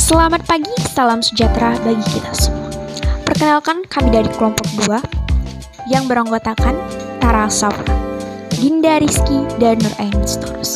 Selamat pagi, salam sejahtera bagi kita semua. Perkenalkan, kami dari kelompok 2 yang beranggotakan Tara Safra, Dinda Rizky, dan Nur Ain Sitorus.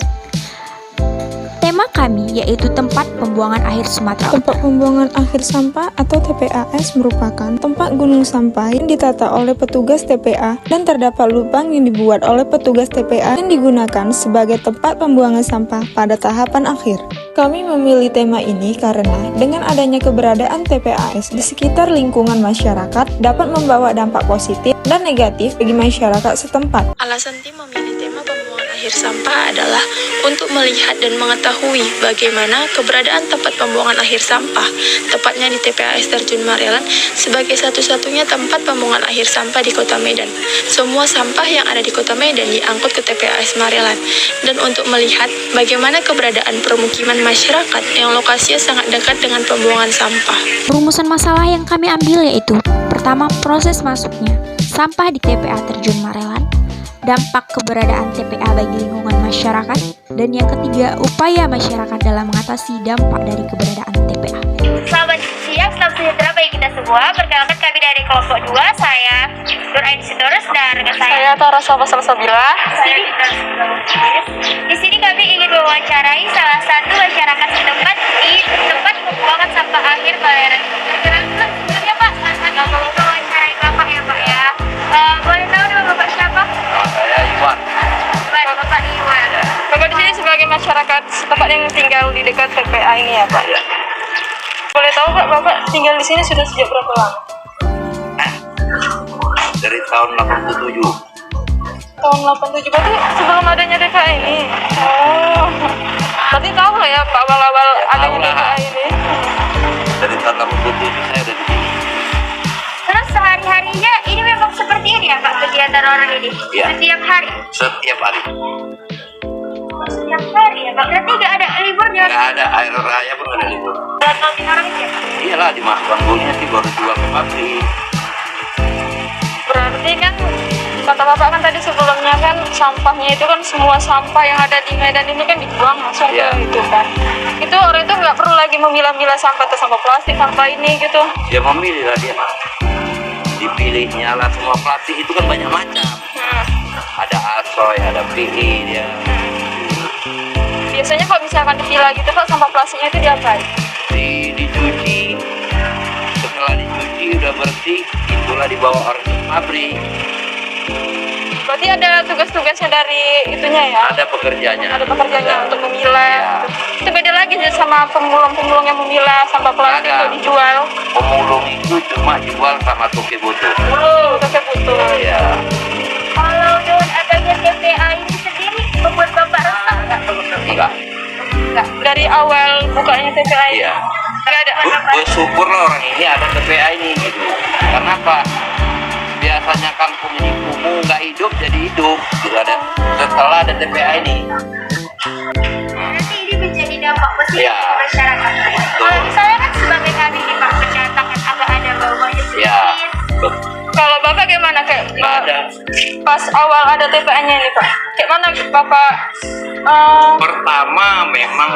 Tema kami yaitu tempat pembuangan akhir Sumatera. Tempat pembuangan akhir sampah atau TPAS merupakan tempat gunung sampah yang ditata oleh petugas TPA dan terdapat lubang yang dibuat oleh petugas TPA yang digunakan sebagai tempat pembuangan sampah pada tahapan akhir. Kami memilih tema ini karena dengan adanya keberadaan TPAS di sekitar lingkungan masyarakat dapat membawa dampak positif dan negatif bagi masyarakat setempat. Alasan tim memilih tema pembuangan akhir sampah adalah untuk melihat dan mengetahui bagaimana keberadaan tempat pembuangan akhir sampah, tepatnya di TPAS Terjun Marelan, sebagai satu-satunya tempat pembuangan akhir sampah di Kota Medan. Semua sampah yang ada di Kota Medan diangkut ke TPAS Marelan, dan untuk melihat bagaimana keberadaan permukiman masyarakat yang lokasinya sangat dekat dengan pembuangan sampah. Rumusan masalah yang kami ambil yaitu: pertama, proses masuknya sampah di TPA Terjun Marelan, dampak keberadaan TPA bagi lingkungan masyarakat, dan yang ketiga, upaya masyarakat dalam mengatasi dampak dari keberadaan TPA. Selamat siang, selamat sejahtera bagi kita semua. Perkenalkan, kami dari kelompok 2, saya Nur Ain Sitorus dan rekan saya Tara Safra. Di sini kami ingin mewawancarai salah satu masyarakat setempat di tempat pembuangan sampah akhir Marelan. Perkenalkan sebelumnya Pak, mau mewawancarai Bapak ya Pak ya. Boleh tahu nama Bapak siapa? Saya Iwan. Bapak Iwan. Bapak di sini sebagai masyarakat setempat yang tinggal di dekat TPA ini ya Pak. Boleh tahu Pak, Bapak tinggal di sini sudah sejak berapa lama? Dari tahun 87. Tahun 87, berarti sebelum adanya TPA ini. Oh, berarti tahu lah ya Pak awal-awal adanya TPA ini. Dari tahun 87 saya udah di sini. Terus sehari-harinya ini memang seperti ini ya Pak, kegiatan orang ini? Iya. Setiap hari? Setiap hari. Setiap hari ya Pak, berarti nggak ada liburnya? Nggak ada air raya pun nggak ada libur. Datangin orang itu ya Pak? Iyalah dimasukkan bulunya sih baru jual ke pabrik. Berarti kan kata Bapak kan tadi sebelumnya kan sampahnya itu kan semua sampah yang ada di Medan ini kan dibuang langsung Iya. ke itu kan. Itu orang itu nggak perlu lagi memilah-milah sampah atau sampah plastik, sampah ini gitu. Dia memilih lah dia. Dipilihnya lah semua plastik itu kan banyak macam. Ada asoy, ada PE dia. Biasanya kalau misalkan dipilah gitu Pak, sampah plastiknya itu diapain? Dicuci. Setelah dicuci udah bersih, itulah dibawa orang ke pabrik. Berarti ada tugas-tugasnya dari itunya ya? Ada pekerjanya. Ada pekerjaannya untuk memilah. Iya. Itu beda lagi sih sama pemulung-pemulung yang memilah sampah plastik Ada. untuk dijual. Pemulung itu cuma jual sama toke botol. Pakai butuh. Iya. Kalau dengan adanya TPA ini sendiri membuat Bapak resah nggak? Enggak. Enggak. Dari awal bukanya TPA ini. Iya. Nggak ada. Bersyukurlah orang ini ada TPA ini gitu. Kenapa? Biasanya kampung ini kumuh nggak hidup jadi hidup. Gitu ada. Setelah ada TPA ini. Nanti ini menjadi dampak positif Iya. ke masyarakat. Kalau misalnya kan sebagai kami nih Pak, mendatangkan agak ada bau-baunya Ya. sedikit. Kalau Bapak gimana kayak Nggak ada. pas awal ada TPA-nya ini Pak? Kayak mana Bapak? Pertama memang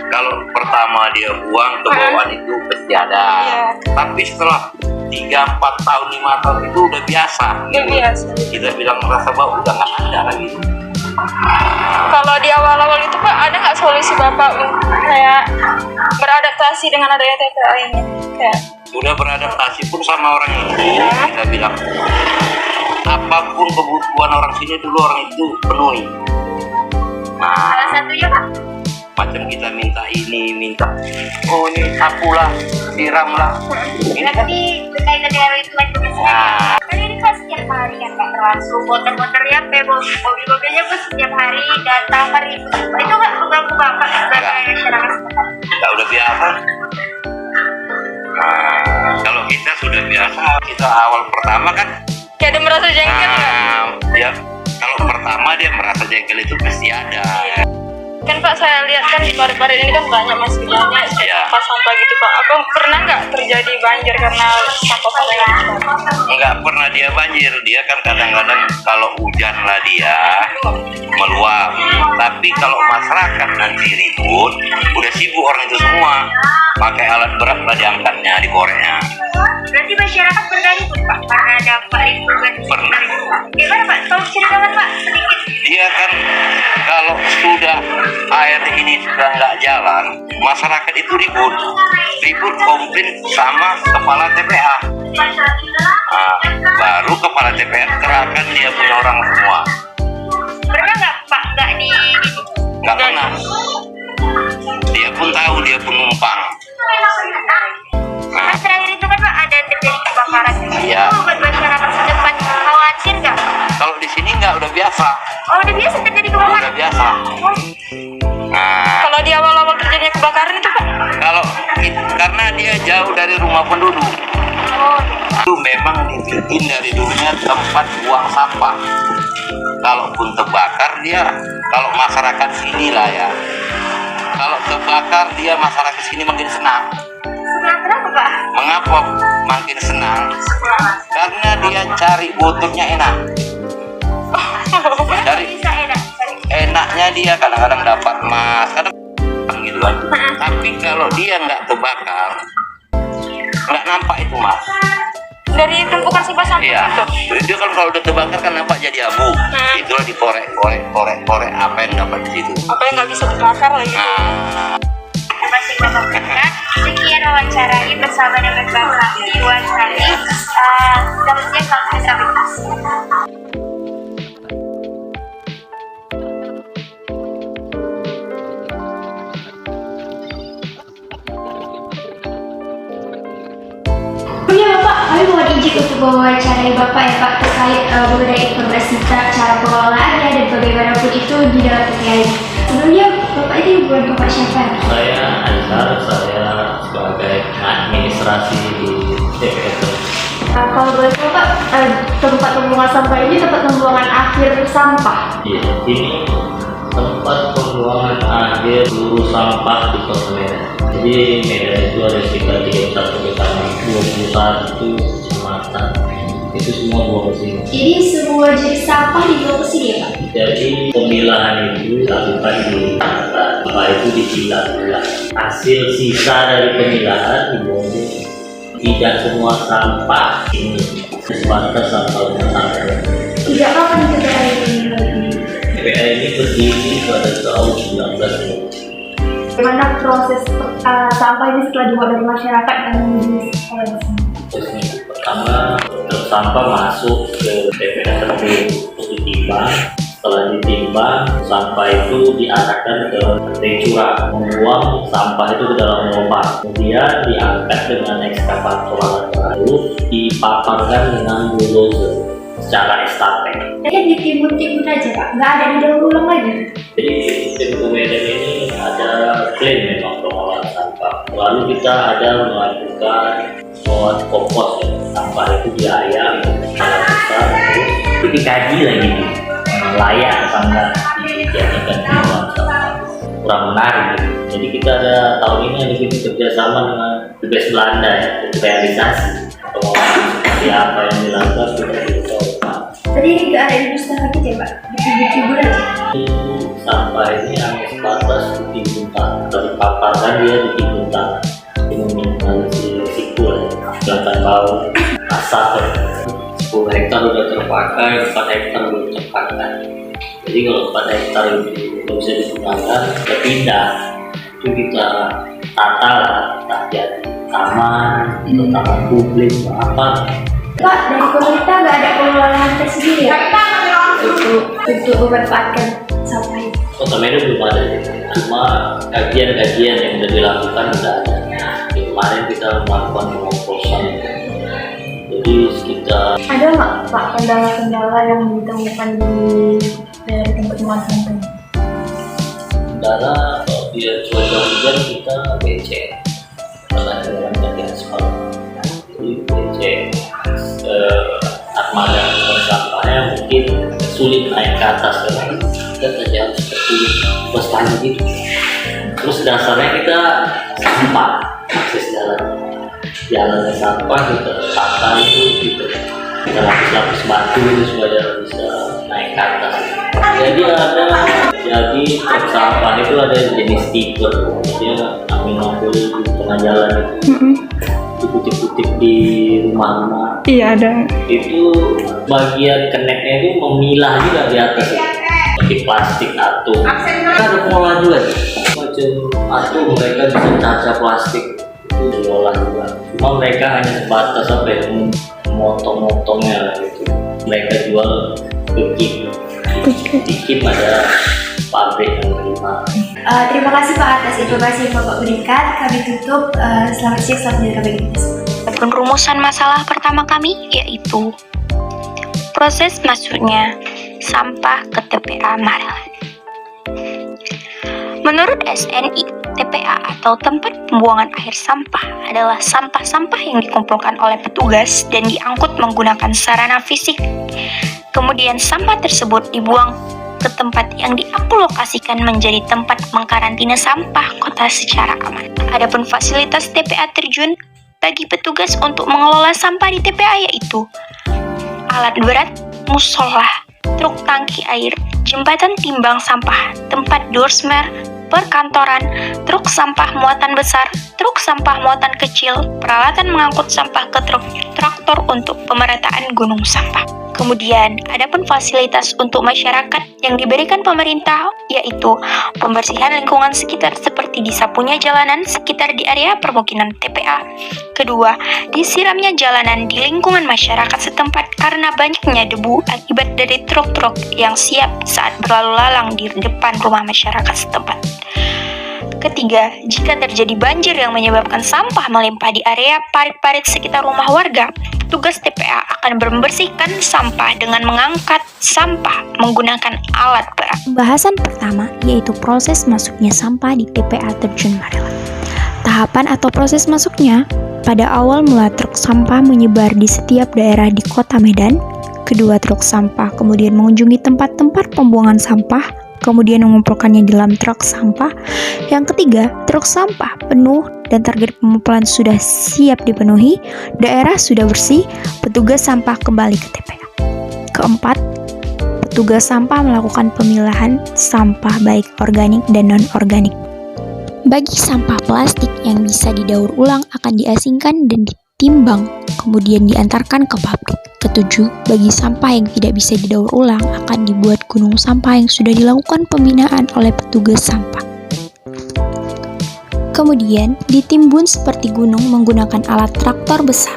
kalau pertama dia buang ke bawah itu pasti ada. Iya. Tapi setelah 3-4 tahun 5 tahun itu udah biasa. Udah biasa. Kita bilang merasa bau udah nggak ada lagi. Kalau di awal-awal itu Pak, ada nggak solusi Bapak untuk kayak beradaptasi dengan adanya TPA ini? Kayak Sudah beradaptasi pun sama orang itu, kita bilang apapun kebutuhan orang sini dulu orang itu penuhi. Salah Nah, satunya Pak, macam kita minta ini, minta oh ini sapu lah, siram lah. Ini kan berarti berkaitan dengan lingkungan juga sendiri. Nah. Kan ini kan setiap hari kan Pak, terlangsung motor-motornya, mobil-mobilnya pun setiap hari datang hari itu. Itu nggak mengganggu Bapak sebagai masyarakat setempat? kita udah biasa. Nah, kalau kita sudah biasa, kita awal pertama kan, kayak ada merasa jengkel nggak? ya kalau pertama dia merasa jengkel itu pasti ada. Kan Pak, saya lihat kan di Baret-Baret ini kan banyak masih banyak Iya. sampah-sampah gitu Pak. Apa pernah nggak terjadi banjir karena sampah-sampah yang Enggak pernah dia banjir, dia kan kadang-kadang kalau hujan lah dia meluap. Tapi kalau masyarakat nanti ribut, udah sibuk orang itu semua. pakai alat berat lah diangkatnya, dikoreknya. Berarti masyarakat berdali pun Pak karena dampak lingkungan di sekitar itu. Gimana Pak? Tolong ceritakan Pak sedikit. Dia kan kalau sudah air ini sudah nggak jalan, masyarakat itu ribut komplain sama kepala TPA. Nah, baru kepala TPA kerahkan dia punya orang semua. Pernah nggak Pak Nggak pernah. Dia pun tahu dia penumpang. Mas terakhir itu kan Pak ada terjadi kebakaran. Iya. Itu buat masyarakat setempat khawatir nggak? Kalau di sini nggak, udah biasa. Oh udah biasa terjadi kebakaran. Udah biasa. Nah, Kalau di awal-awal terjadinya kebakaran itu Pak? karena dia jauh dari rumah penduduk. Oh, Itu memang dibikin dari dulunya tempat buang sampah. Kalaupun terbakar dia, kalau masyarakat sini lah ya. Kalau terbakar dia masyarakat sini makin senang. kenapa Pak? Mengapa makin senang? Karena dia cari bututnya enak. Dari Bisa enak. enaknya dia kadang-kadang dapat emas, kadang gitu kan. Tapi kalau dia nggak terbakar, nggak nampak itu mas. Dari tumpukan sampah Iya. itu? Dia kalau udah terbakar kan nampak jadi abu. Itulah dikorek apa yang dapat di situ. Apa yang nggak bisa terbakar lagi? Nah, Terima kasih Bapak Purna. Sekian wawancara ini bersama dengan Bapak Iwan Kali. Selamat siang, salam sejahtera. Iya Bapak, kami mohon izin untuk mewawancarai Bapak ya Pak terkait mengenai informasi cara pengelolaannya dan bagaimanapun itu di dalam TPA ini. Sebelumnya Bapak ini bukan Bapak siapa? Saya Azhar, saya sebagai administrasi di TPS. Kalau boleh tahu Pak, tempat pembuangan sampah ini tempat pembuangan akhir sampah. Iya, ini tempat pembuangan akhir seluruh sampah di Kota Medan. Jadi Medan itu ada sekitar 31 kecamatan, 21 kecamatan. Itu semua buang ke sini. Jadi semua jenis sampah dibawa ke sini ya Pak? Jadi pemilahan itu dilakukan di sampah itu dipilah-pilah. Hasil sisa dari pemilahan dibuang. Tidak semua sampah ini sebatas sampah rumah tangga. Tidak apa di TPA ini? TPA ini berdiri pada tahun 1990. Bagaimana proses sampah ini setelah dibuat dari masyarakat dan oleh Terus pertama sampah masuk ke TPA tersebut untuk ditimbang. Setelah ditimbang, sampah itu diarahkan ke rantai curah, membuang sampah itu ke dalam lubang. Kemudian diangkat dengan ekskavator alat baru, dipaparkan dengan bulldozer secara estafet. Jadi ditimbun-timbun aja Pak, nggak ada di daur ulang lagi. Jadi tim Medan ini ada klaim memang pengolahan sampah. Lalu kita ada melakukan buat kompos ya. Sampah itu diayak secara besar, terus dikaji lagi layak atau enggak dijadikan pengolahan sampah. Kurang menarik gitu. Jadi kita ada tahun ini ada kita kerjasama dengan BPS Belanda ya untuk realisasi pengolahan seperti apa yang dilakukan kita coba. Tadi ini nggak ada industri lagi ya Pak, ditimbun-timbun aja. Sampah ini hanya sebatas ditimbun tangan. Terpaparkan dia ditimbun tangan. Ini meminimalisir risiko ya. Kelihatan bau, asap ya. 10 hektar udah terpakai, 4 hektar belum terpakai. Jadi kalau 4 hektar itu belum bisa digunakan, kita pindah. Itu kita tata lah, kita jadi taman, atau taman publik, apa. Pak, dari pemerintah nggak ada pengelolaan tersendiri ya untuk memanfaatkan sampah itu? Kota Medan belum ada, cuma kajian-kajian yang sudah dilakukan sudah ada. Kemarin kita melakukan pengoplosan, jadi sekitar Ada nggak Pak kendala-kendala yang ditemukan dari tempat pembuangan sampah? kendala kalau dia cuaca hujan kita becek, karena jalan ganti aspal, jadi becek. Armada sampahnya mungkin sulit naik ke atas karena kita saja harus seperti bus tangga gitu. Terus dasarnya kita sampah, akses jalan sampah kita tata itu gitu. Kita lapis-lapis batu itu supaya bisa naik ke atas. Jadi truk sampah itu ada jenis tipe, dia kami 60 juta tengah jalan itu, di kutip-kutip di rumah-rumah. Iya ada. Itu bagian keneknya itu memilah juga di atas, pakai plastik atau ada pengolahan juga macam atau mereka bisa caca plastik itu diolah juga. Cuma mereka hanya sebatas motong-motongnya lah gitu. Mereka jual ke KIM. Di KIM ada pabrik yang terima. Terima kasih Pak atas informasi yang Bapak berikan. Kami tutup. Selamat siang, selamat menerima bagi kita semua. Penrumusan masalah pertama kami yaitu proses masuknya sampah ke TPA Marelan. Menurut SNI, TPA atau tempat pembuangan akhir sampah adalah sampah-sampah yang dikumpulkan oleh petugas dan diangkut menggunakan sarana fisik. Kemudian sampah tersebut dibuang ke tempat yang dialokasikan menjadi tempat mengkarantina sampah kota secara aman. Adapun fasilitas TPA terjun bagi petugas untuk mengelola sampah di TPA yaitu alat berat, musola, truk tangki air, jembatan timbang sampah, tempat doorstmer, perkantoran, truk sampah muatan besar, truk sampah muatan kecil, peralatan mengangkut sampah ke truk traktor untuk pemerataan gunung sampah. Kemudian, adapun fasilitas untuk masyarakat yang diberikan pemerintah yaitu pembersihan lingkungan sekitar seperti disapunya jalanan sekitar di area permukiman TPA. Kedua, disiramnya jalanan di lingkungan masyarakat setempat karena banyaknya debu akibat dari truk-truk yang siap saat berlalu lalang di depan rumah masyarakat setempat. Ketiga, jika terjadi banjir yang menyebabkan sampah melimpah di area parit-parit sekitar rumah warga, petugas TPA akan membersihkan sampah dengan mengangkat sampah menggunakan alat berat. Pembahasan pertama yaitu proses masuknya sampah di TPA Terjun Marelan. Tahapan atau proses masuknya, pada awal mula truk sampah menyebar di setiap daerah di Kota Medan. Kedua, truk sampah kemudian mengunjungi tempat-tempat pembuangan sampah, kemudian mengumpulkannya di dalam truk sampah. Yang ketiga, truk sampah penuh dan target pengumpulan sudah siap dipenuhi, daerah sudah bersih, petugas sampah kembali ke TPA. Keempat, petugas sampah melakukan pemilahan sampah baik organik dan non-organik. Bagi sampah plastik yang bisa didaur ulang akan diasingkan dan ditimbang, kemudian diantarkan ke pabrik. Ketujuh, bagi sampah yang tidak bisa didaur ulang akan dibuat gunung sampah yang sudah dilakukan pembinaan oleh petugas sampah. Kemudian ditimbun seperti gunung menggunakan alat traktor besar.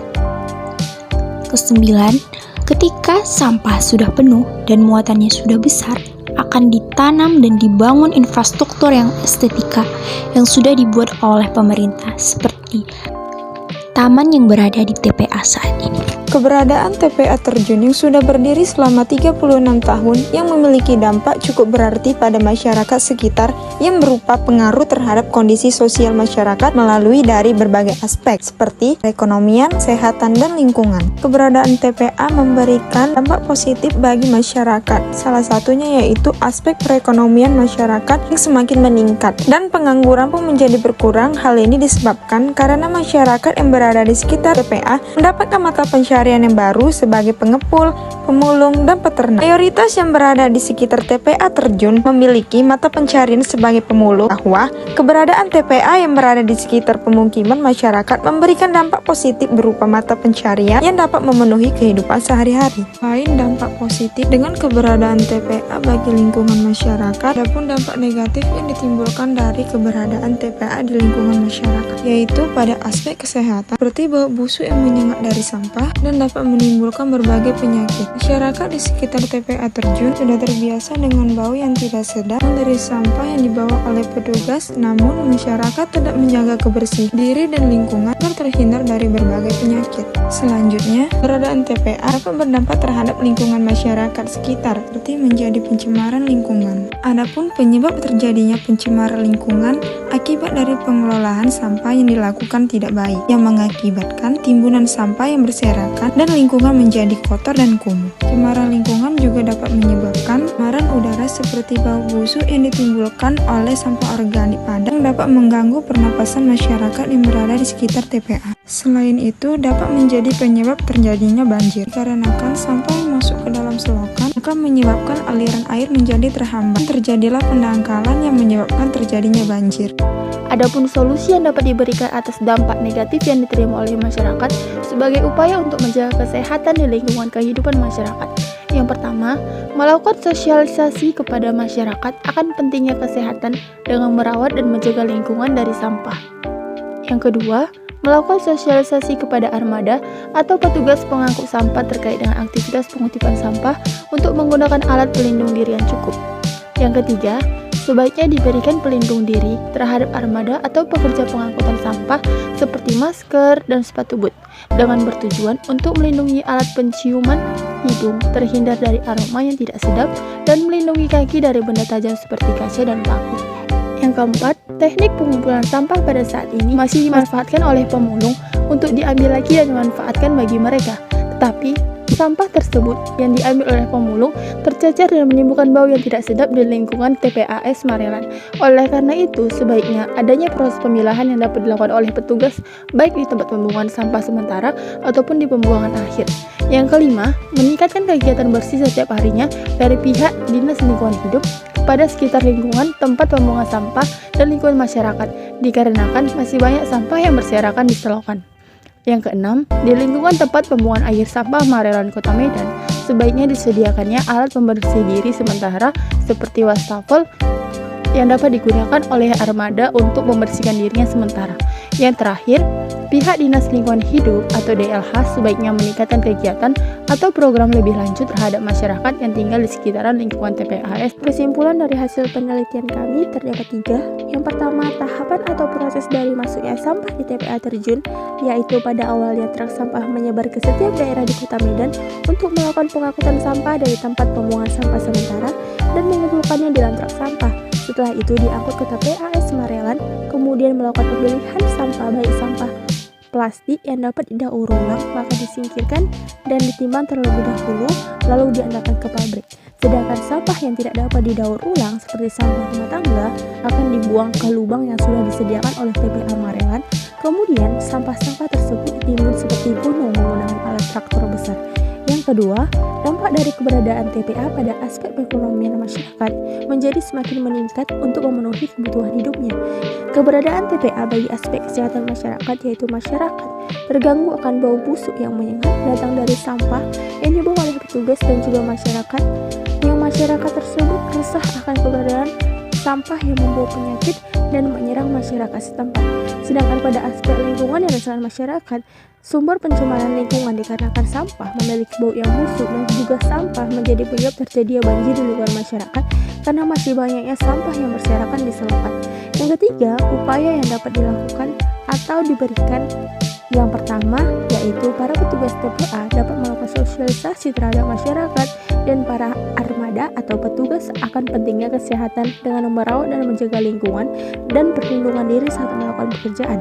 Kesembilan, ketika sampah sudah penuh dan muatannya sudah besar, akan ditanam dan dibangun infrastruktur yang estetika yang sudah dibuat oleh pemerintah seperti taman yang berada di TPA saat ini. Keberadaan TPA Terjun yang sudah berdiri selama 36 tahun yang memiliki dampak cukup berarti pada masyarakat sekitar yang berupa pengaruh terhadap kondisi sosial masyarakat melalui dari berbagai aspek seperti perekonomian, kesehatan, dan lingkungan. Keberadaan TPA memberikan dampak positif bagi masyarakat. Salah satunya yaitu aspek perekonomian masyarakat yang semakin meningkat dan pengangguran pun menjadi berkurang. Hal ini disebabkan karena masyarakat yang berada di sekitar TPA mendapatkan mata pencaharian yang baru sebagai pengepul, pemulung, dan peternak. Mayoritas yang berada di sekitar TPA Terjun memiliki mata pencaharian sebagai pemulung, bahwa keberadaan TPA yang berada di sekitar pemukiman masyarakat memberikan dampak positif berupa mata pencaharian yang dapat memenuhi kehidupan sehari-hari. Selain dampak positif dengan keberadaan TPA bagi lingkungan masyarakat, ada pun dampak negatif yang ditimbulkan dari keberadaan TPA di lingkungan masyarakat, yaitu pada aspek kesehatan, seperti bau busuk yang menyengat dari sampah dan dapat menimbulkan berbagai penyakit. Masyarakat di sekitar TPA Terjun sudah terbiasa dengan bau yang tidak sedap dari sampah yang dibawa oleh petugas, namun masyarakat tidak menjaga kebersihan diri dan lingkungan agar terhindar dari berbagai penyakit. Selanjutnya, keberadaan TPA dapat berdampak terhadap lingkungan masyarakat sekitar, seperti menjadi pencemaran lingkungan. Adapun penyebab terjadinya pencemaran lingkungan akibat dari pengelolaan sampah yang dilakukan tidak baik, yang mengakibatkan timbunan sampah yang berserakan dan lingkungan menjadi kotor dan kumuh. Pencemaran lingkungan juga dapat menyebabkan pencemaran udara seperti bau busuk yang ditimbulkan oleh sampah organik padat yang dapat mengganggu pernapasan masyarakat yang berada di sekitar TPA. Selain itu, dapat menjadi penyebab terjadinya banjir dikarenakan sampah yang masuk ke dalam selokan maka menyebabkan aliran air menjadi terhambat. Terjadilah pendangkalan yang menyebabkan terjadinya banjir. Adapun solusi yang dapat diberikan atas dampak negatif yang diterima oleh masyarakat sebagai upaya untuk menjaga kesehatan di lingkungan kehidupan masyarakat. Yang pertama, melakukan sosialisasi kepada masyarakat akan pentingnya kesehatan dengan merawat dan menjaga lingkungan dari sampah. Yang kedua, melakukan sosialisasi kepada armada atau petugas pengangkut sampah terkait dengan aktivitas pengutipan sampah untuk menggunakan alat pelindung diri yang cukup. Yang ketiga, sebaiknya diberikan pelindung diri terhadap armada atau pekerja pengangkutan sampah seperti masker dan sepatu boot dengan bertujuan untuk melindungi alat penciuman hidung terhindar dari aroma yang tidak sedap dan melindungi kaki dari benda tajam seperti kaca dan paku. Yang keempat, teknik pengumpulan sampah pada saat ini masih dimanfaatkan oleh pemulung untuk diambil lagi dan dimanfaatkan bagi mereka. Tetapi, sampah tersebut yang diambil oleh pemulung tercecer dan menimbulkan bau yang tidak sedap di lingkungan TPAS Marelan. Oleh karena itu, sebaiknya adanya proses pemilahan yang dapat dilakukan oleh petugas baik di tempat pembuangan sampah sementara ataupun di pembuangan akhir. Yang kelima, meningkatkan kegiatan bersih setiap harinya dari pihak Dinas Lingkungan Hidup pada sekitar lingkungan tempat pembuangan sampah dan lingkungan masyarakat, dikarenakan masih banyak sampah yang berserakan di selokan. Yang keenam, di lingkungan tempat pembuangan akhir sampah Marelan Kota Medan, sebaiknya disediakannya alat pembersih diri sementara seperti wastafel yang dapat digunakan oleh armada untuk membersihkan dirinya sementara. Yang terakhir, pihak Dinas Lingkungan Hidup atau DLH sebaiknya meningkatkan kegiatan atau program lebih lanjut terhadap masyarakat yang tinggal di sekitaran lingkungan TPAS. Kesimpulan dari hasil penelitian kami terdapat 3. Yang pertama, tahapan atau proses dari masuknya sampah di TPA terjun, yaitu pada awalnya truk sampah menyebar ke setiap daerah di Kota Medan untuk melakukan pengangkutan sampah dari tempat pembuangan sampah sementara dan mengumpulkannya di dalam truk sampah. Setelah itu diangkut ke TPAS Marelan, kemudian melakukan pemilihan sampah baik sampah plastik yang dapat didaur ulang maka disingkirkan dan ditimbang terlebih dahulu lalu diantarkan ke pabrik. Sedangkan sampah yang tidak dapat didaur ulang seperti sampah rumah tangga akan dibuang ke lubang yang sudah disediakan oleh TPA Marelan. Kemudian sampah-sampah tersebut ditimbun seperti gunung menggunakan alat traktor besar. Yang kedua, dampak dari keberadaan TPA pada aspek perekonomian masyarakat menjadi semakin meningkat untuk memenuhi kebutuhan hidupnya. Keberadaan TPA bagi aspek kesehatan masyarakat yaitu masyarakat terganggu akan bau busuk yang menyengat datang dari sampah yang dibawa oleh petugas dan juga masyarakat. Yang masyarakat tersebut resah akan keberadaan sampah yang membawa penyakit dan menyerang masyarakat setempat. Sedangkan pada aspek lingkungan yang dirasakan masyarakat, sumber pencemaran lingkungan dikarenakan sampah memiliki bau yang busuk dan juga sampah menjadi penyebab terjadinya banjir di lingkungan masyarakat karena masih banyaknya sampah yang berserakan di selokan. Yang ketiga, upaya yang dapat dilakukan atau diberikan yang pertama yaitu para petugas TPA dapat melakukan sosialisasi terhadap masyarakat dan para armada atau petugas akan pentingnya kesehatan dengan merawat dan menjaga lingkungan dan perlindungan diri saat melakukan pekerjaan.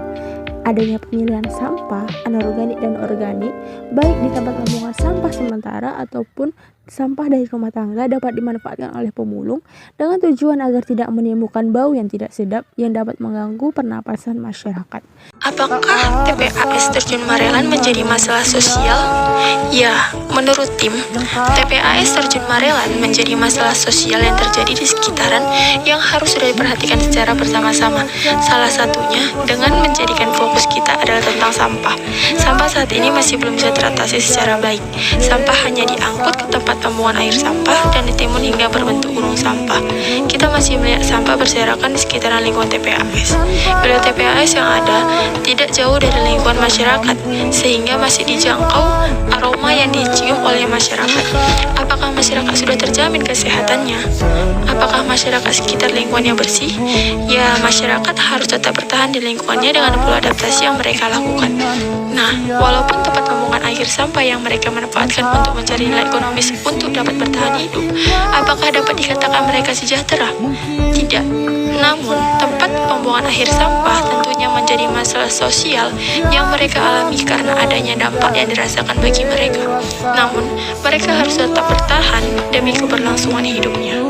Adanya pemilihan sampah anorganik dan organik baik di tempat pembuangan sampah sementara ataupun sampah dari rumah tangga dapat dimanfaatkan oleh pemulung dengan tujuan agar tidak menimbulkan bau yang tidak sedap yang dapat mengganggu pernapasan masyarakat. Apakah TPAS Terjun Marelan menjadi masalah sosial? Ya, menurut tim, TPAS Terjun Marelan menjadi masalah sosial yang terjadi di sekitaran yang harus sudah diperhatikan secara bersama-sama. Salah satunya dengan menjadikan fokus kita adalah tentang sampah. Sampah saat ini masih belum bisa teratasi secara baik. Sampah hanya diangkut ke tempat pembuangan air sampah dan ditimbun hingga berbentuk gunung sampah. Kita masih melihat sampah berserakan di sekitaran lingkungan TPAS. Wilayah TPAS yang ada tidak jauh dari lingkungan masyarakat, sehingga masih dijangkau aroma yang dicium oleh masyarakat. Apakah masyarakat sudah terjamin kesehatannya? Apakah masyarakat sekitar lingkungannya bersih? Ya, masyarakat harus tetap bertahan di lingkungannya dengan pola adaptasi yang mereka lakukan. Nah, walaupun tempat pembuangan akhir sampah yang mereka manfaatkan untuk mencari nilai ekonomis untuk dapat bertahan hidup, apakah dapat dikatakan mereka sejahtera? Tidak. Namun, tempat pembuangan akhir sampah tentunya menjadi masalah sosial yang mereka alami karena adanya dampak yang dirasakan bagi mereka. Namun, mereka harus tetap bertahan demi keberlangsungan hidupnya.